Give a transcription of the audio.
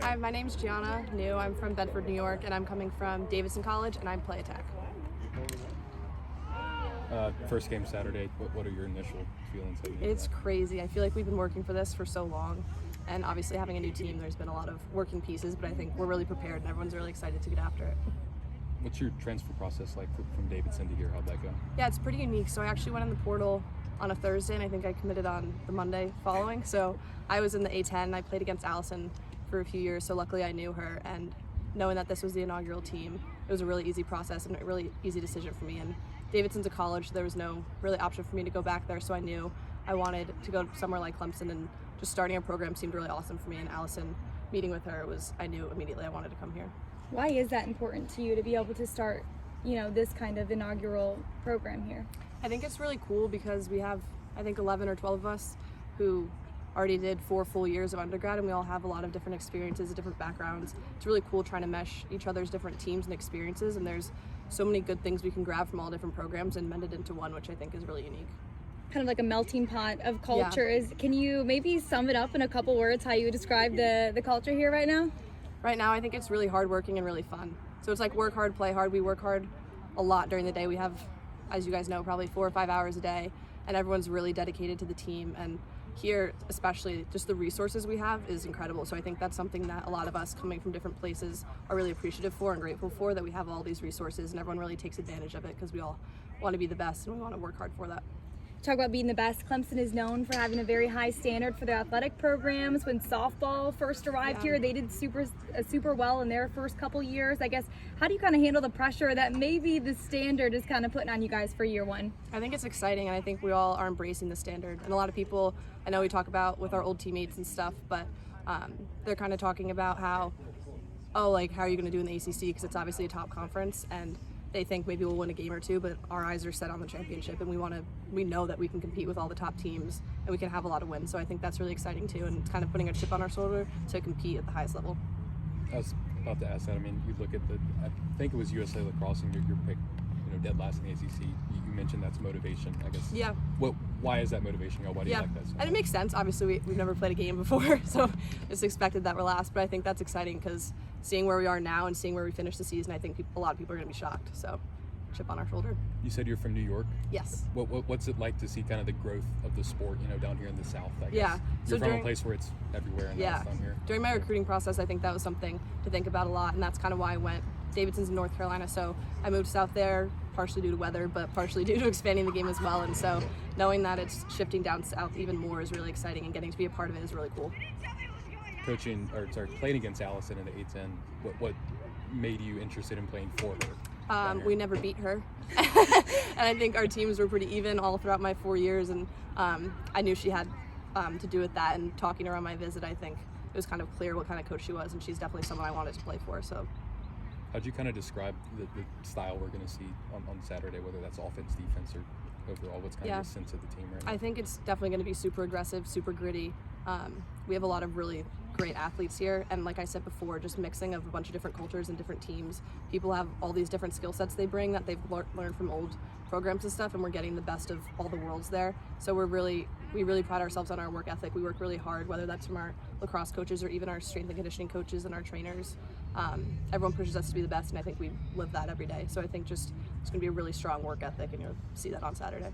Hi, my name's Gianna. I'm from Bedford, New York, and I'm coming from Davidson College, and I play attack. First game Saturday. What are your initial feelings? It's crazy. I feel like we've been working for this for so long, and obviously having a new team, there's been a lot of working pieces, but I think we're really prepared, and everyone's really excited to get after it. What's your transfer process like from Davidson to here? How'd that go? Yeah, it's pretty unique. So I actually went in the portal on a Thursday, and I think I committed on the Monday following. So I was in the A10, and I played against Allison for a few years, so luckily I knew her, and knowing that this was the inaugural team, it was a really easy process and a really easy decision for me. And Davidson's a college, there was no really option for me to go back there, so I knew I wanted to go somewhere like Clemson, and just starting a program seemed really awesome for me. And Allison, meeting with her, I knew immediately I wanted to come here. Why is that important to you to be able to start, this kind of inaugural program here? I think it's really cool because we have, I think, 11 or 12 of us who already did 4 full years of undergrad, and we all have a lot of different experiences, different backgrounds. It's really cool trying to mesh each other's different teams and experiences, and there's so many good things we can grab from all different programs and mend it into one, which I think is really unique. Kind of like a melting pot of cultures. Yeah. Can you maybe sum it up in a couple words how you would describe the culture here right now? Right now, I think it's really hardworking and really fun. So it's like work hard, play hard. We work hard a lot during the day. We have, as you guys know, probably 4 or 5 hours a day, and everyone's really dedicated to the team. And here, especially, just the resources we have is incredible. So I think that's something that a lot of us coming from different places are really appreciative for and grateful for, that we have all these resources and everyone really takes advantage of it because we all want to be the best and we want to work hard for that. Talk about being the best. Clemson is known for having a very high standard for their athletic programs. When softball first arrived here, they did super well in their first couple years. I guess, how do you kind of handle the pressure that maybe the standard is kind of putting on you guys for year one? I think it's exciting, and I think we all are embracing the standard. And a lot of people, I know we talk about with our old teammates and stuff, but they're kind of talking about how are you going to do in the ACC, because it's obviously a top conference, and they think maybe we'll win a game or two, but our eyes are set on the championship, and we know that we can compete with all the top teams and we can have a lot of wins. So I think that's really exciting too, and it's kind of putting a chip on our shoulder to compete at the highest level. I was about to ask that. I mean, you look at I think it was USA Lacrosse and your pick, dead last in the ACC. You mentioned that's motivation, I guess. Yeah. Why is that motivation? Why do you like that so much? And it makes sense. Obviously, we've never played a game before, so it's expected that we're last. But I think that's exciting because seeing where we are now and seeing where we finished the season, I think a lot of people are going to be shocked. So, chip on our shoulder. You said you're from New York? Yes. What's it like to see kind of the growth of the sport, down here in the South, I guess? Yeah. You're from a place where it's everywhere, and now it's down here. During my recruiting process, I think that was something to think about a lot, and that's kind of why I went. Davidson's in North Carolina, so I moved south there, partially due to weather, but partially due to expanding the game as well. And so knowing that it's shifting down south even more is really exciting, and getting to be a part of it is really cool. Playing against Allison in the A10, what made you interested in playing for her? We never beat her, and I think our teams were pretty even all throughout my 4 years, and I knew she had to do with that. And talking to her on my visit, I think it was kind of clear what kind of coach she was, and she's definitely someone I wanted to play for. So. How'd you kind of describe the style we're going to see on Saturday, whether that's offense, defense, or overall? What's kind of the sense of the team right now? I think it's definitely going to be super aggressive, super gritty. We have a lot of really great athletes here, and like I said before, just mixing of a bunch of different cultures and different teams. People have all these different skill sets they bring that they've learned from old programs and stuff, and we're getting the best of all the worlds there. So we really pride ourselves on our work ethic. We work really hard, whether that's from our lacrosse coaches or even our strength and conditioning coaches and our trainers. Everyone pushes us to be the best, and I think we live that every day. So I think just it's going to be a really strong work ethic, and you'll see that on Saturday.